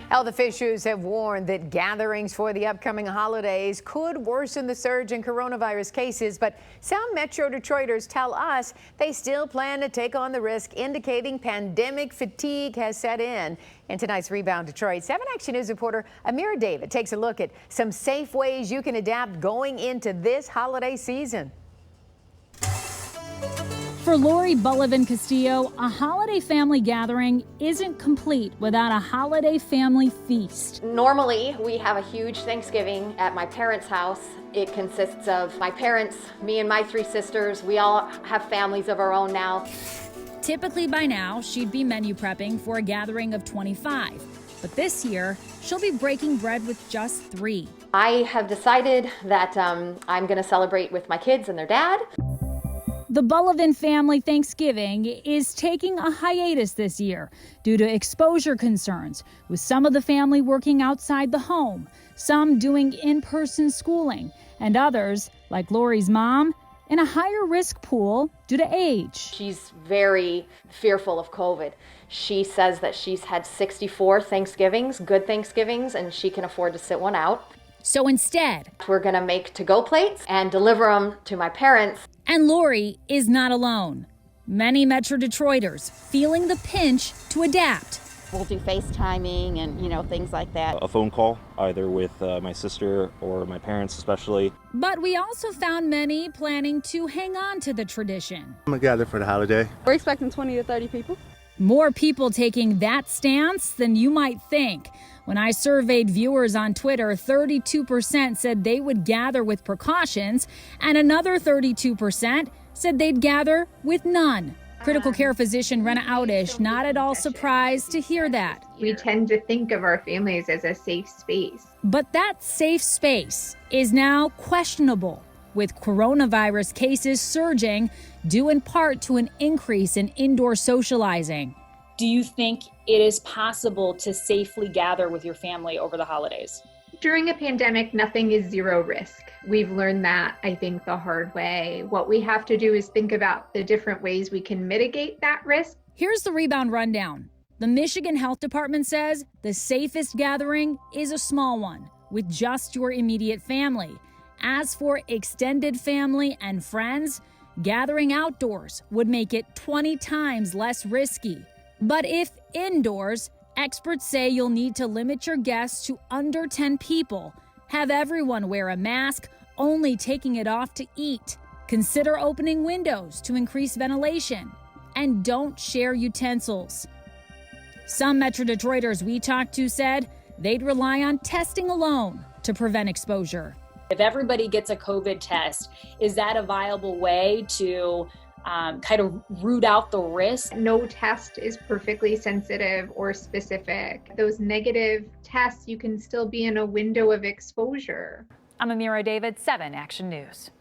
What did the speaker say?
Health officials have warned that gatherings for the upcoming holidays could worsen the surge in coronavirus cases, but some Metro Detroiters tell us they still plan to take on the risk, indicating pandemic fatigue has set in. In tonight's Rebound Detroit, 7 Action News reporter Amira David takes a look at some safe ways you can adapt going into this holiday season. For Laurie Boloven-Castillo, a holiday family gathering isn't complete without a holiday family feast. Normally, we have a huge Thanksgiving at my parents' house. It consists of my parents, me and my 3 sisters. We all have families of our own now. Typically by now, she'd be menu prepping for a gathering of 25. But this year, she'll be breaking bread with just 3. I have decided that I'm going to celebrate with my kids and their dad. The Boloven family Thanksgiving is taking a hiatus this year due to exposure concerns, with some of the family working outside the home, some doing in-person schooling, and others, like Laurie's mom, in a higher risk pool due to age. She's very fearful of COVID. She says that she's had 64 Thanksgivings, good Thanksgivings, and she can afford to sit one out. So instead, we're going to make to-go plates and deliver them to my parents. And Laurie is not alone. Many Metro Detroiters feeling the pinch to adapt. We'll do FaceTiming and, things like that. A phone call, either with my sister or my parents especially. But we also found many planning to hang on to the tradition. I'm going to gather for the holiday. We're expecting 20 to 30 people. More people taking that stance than you might think. When I surveyed viewers on Twitter, 32% said they would gather with precautions, and another 32% said they'd gather with none. Critical care physician Rena Audish not at all surprised to hear that. We tend to think of our families as a safe space. But that safe space is now questionable, with coronavirus cases surging, due in part to an increase in indoor socializing. Do you think it is possible to safely gather with your family over the holidays? During a pandemic, nothing is zero risk. We've learned that, I think, the hard way. What we have to do is think about the different ways we can mitigate that risk. Here's the Rebound rundown. The Michigan Health Department says the safest gathering is a small one with just your immediate family. As for extended family and friends, gathering outdoors would make it 20 times less risky. But if indoors, experts say you'll need to limit your guests to under 10 people, have everyone wear a mask, only taking it off to eat. Consider opening windows to increase ventilation, and don't share utensils. Some Metro Detroiters we talked to said they'd rely on testing alone to prevent exposure. If everybody gets a COVID test, is that a viable way to kind of root out the risk? No test is perfectly sensitive or specific. Those negative tests, you can still be in a window of exposure. I'm Amira David, 7 Action News.